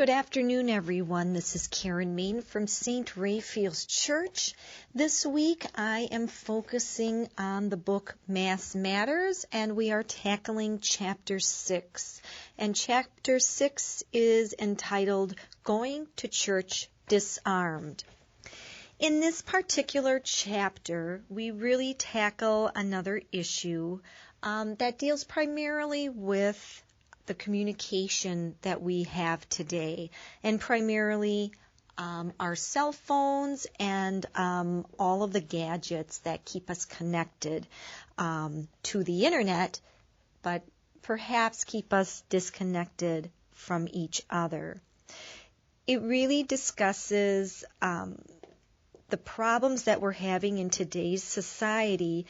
Good afternoon, everyone. This is Karen Main from St. Raphael's Church. This week I am focusing on the book Mass Matters, and we are tackling Chapter 6. And Chapter 6 is entitled Going to Church Disarmed. In this particular chapter, we really tackle another issue that deals primarily with the communication that we have today, and primarily our cell phones and all of the gadgets that keep us connected to the internet, but perhaps keep us disconnected from each other. It really discusses the problems that we're having in today's society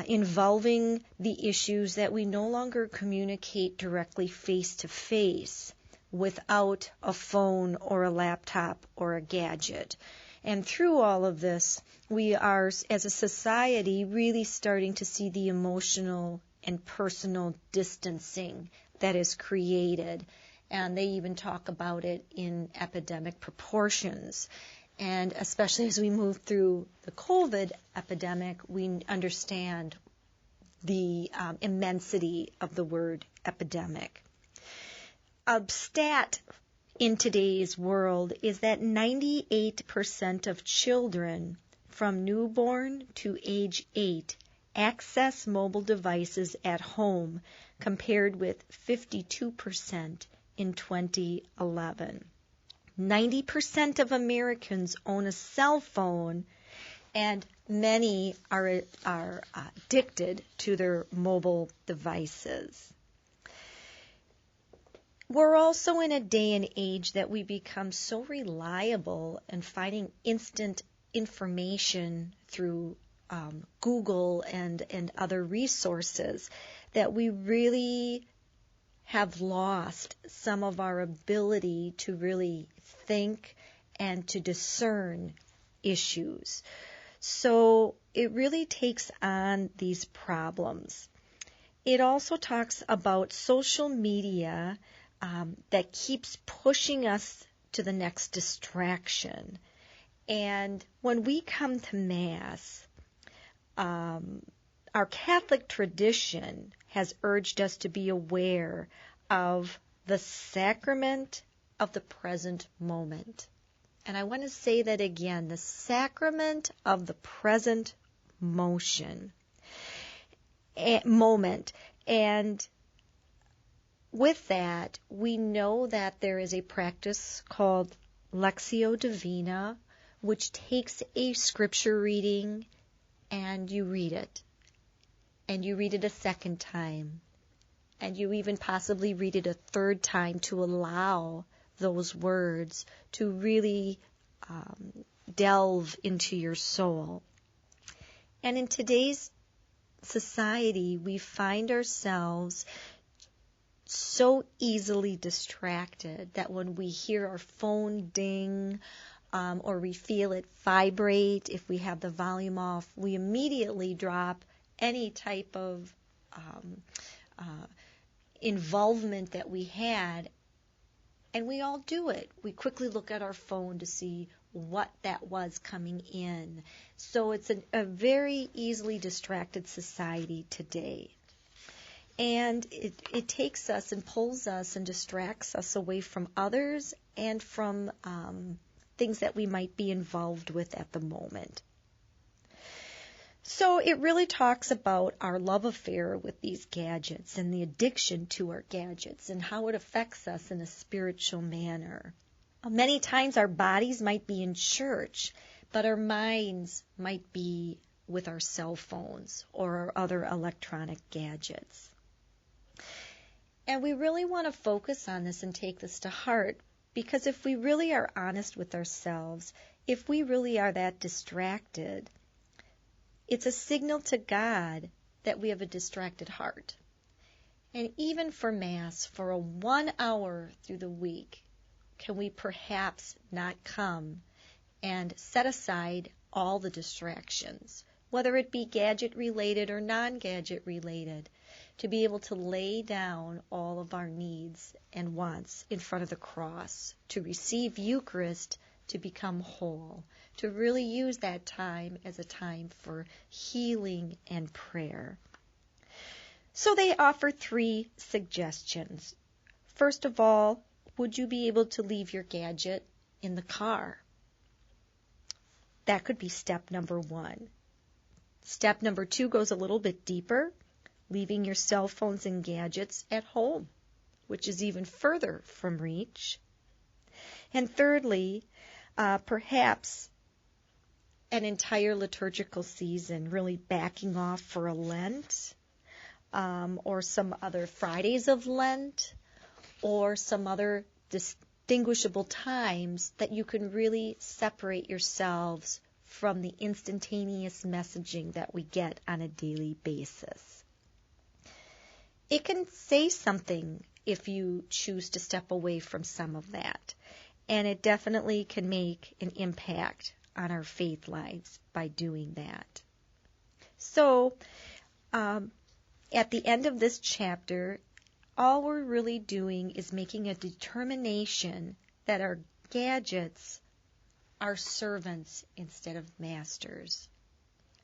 involving the issues that we no longer communicate directly face-to-face without a phone or a laptop or a gadget. And through all of this, we are, as a society, really starting to see the emotional and personal distancing that is created. And they even talk about it in epidemic proportions. And especially as we move through the COVID epidemic, we understand the immensity of the word epidemic. A stat in today's world is that 98% of children from newborn to age 8 access mobile devices at home, compared with 52% in 2011. 90% of Americans own a cell phone, and many are addicted to their mobile devices. We're also in a day and age that we become so reliable in finding instant information through Google and other resources that we really have lost some of our ability to really think and to discern issues. So it really takes on these problems. It also talks about social media that keeps pushing us to the next distraction. And when we come to Mass, our Catholic tradition has urged us to be aware of the sacrament of the present moment. And I want to say that again, the sacrament of the present moment. And with that, we know that there is a practice called Lectio Divina, which takes a scripture reading and you read it. And you read it a second time, and you even possibly read it a third time to allow those words to really delve into your soul. And in today's society, we find ourselves so easily distracted that when we hear our phone ding or we feel it vibrate, if we have the volume off, we immediately drop any type of involvement that we had, and we all do it. We quickly look at our phone to see what that was coming in. So it's a very easily distracted society today. And it takes us and pulls us and distracts us away from others and from things that we might be involved with at the moment. So it really talks about our love affair with these gadgets and the addiction to our gadgets and how it affects us in a spiritual manner. Many times our bodies might be in church, but our minds might be with our cell phones or our other electronic gadgets. And we really want to focus on this and take this to heart, because if we really are honest with ourselves, if we really are that distracted, it's a signal to God that we have a distracted heart. And even for Mass, for a 1 hour through the week, can we perhaps not come and set aside all the distractions, whether it be gadget-related or non-gadget-related, to be able to lay down all of our needs and wants in front of the cross, to receive Eucharist, to become whole, to really use that time as a time for healing and prayer. So they offer 3 suggestions. First of all, would you be able to leave your gadget in the car? That could be step number 1. Step number 2 goes a little bit deeper, leaving your cell phones and gadgets at home, which is even further from reach. And thirdly, perhaps an entire liturgical season, really backing off for a Lent, or some other Fridays of Lent, or some other distinguishable times that you can really separate yourselves from the instantaneous messaging that we get on a daily basis. It can say something if you choose to step away from some of that, and it definitely can make an impact on our faith lives by doing that. So, at the end of this chapter, all we're really doing is making a determination that our gadgets are servants instead of masters.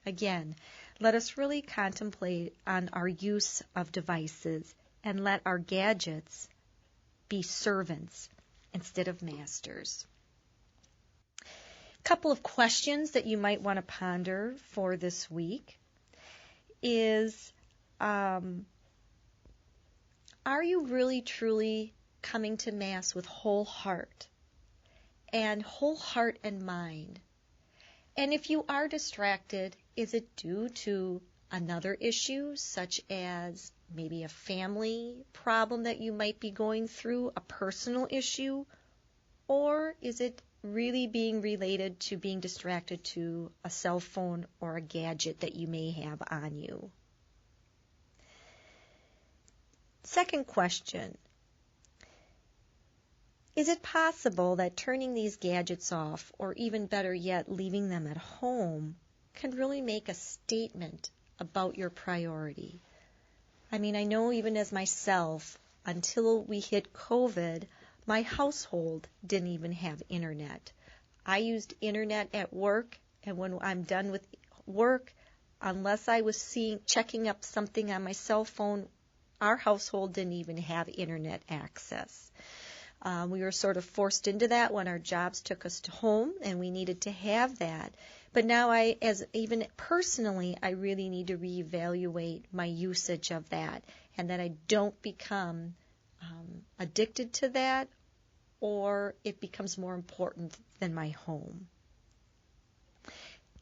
Again, let us really contemplate on our use of devices and let our gadgets be servants instead of masters. A couple of questions that you might want to ponder for this week is, are you really truly coming to Mass with whole heart and mind? And if you are distracted, is it due to another issue, such as maybe a family problem that you might be going through, a personal issue? Or is it really being related to being distracted to a cell phone or a gadget that you may have on you? Second question, is it possible that turning these gadgets off, or even better yet, leaving them at home, can really make a statement about your priority? I mean, I know even as myself, until we hit COVID, my household didn't even have internet. I used internet at work, and when I'm done with work, unless I was checking up something on my cell phone, our household didn't even have internet access. We were sort of forced into that when our jobs took us to home, and we needed to have that. But now even personally, I really need to reevaluate my usage of that, and that I don't become addicted to that, or it becomes more important than my home.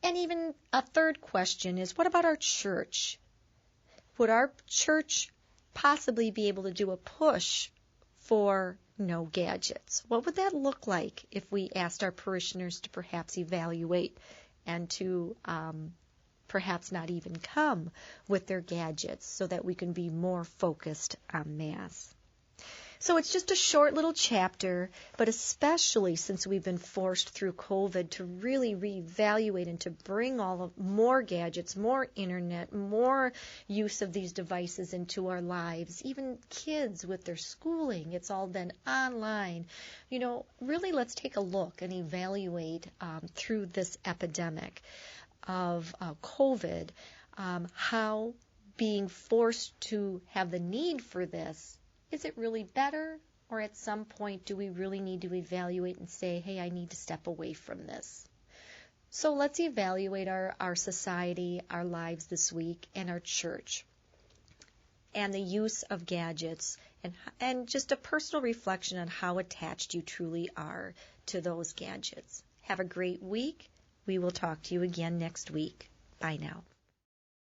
And even a third question is, what about our church? Would our church possibly be able to do a push for no gadgets? What would that look like if we asked our parishioners to perhaps evaluate and to perhaps not even come with their gadgets so that we can be more focused on Mass? So it's just a short little chapter, but especially since we've been forced through COVID to really reevaluate and to bring more gadgets, more internet, more use of these devices into our lives. Even kids with their schooling, it's all been online. Really let's take a look and evaluate through this epidemic of COVID, how being forced to have the need for this, is it really better, or at some point do we really need to evaluate and say, hey, I need to step away from this? So let's evaluate our society, our lives this week, and our church, and the use of gadgets, and just a personal reflection on how attached you truly are to those gadgets. Have a great week. We will talk to you again next week. Bye now.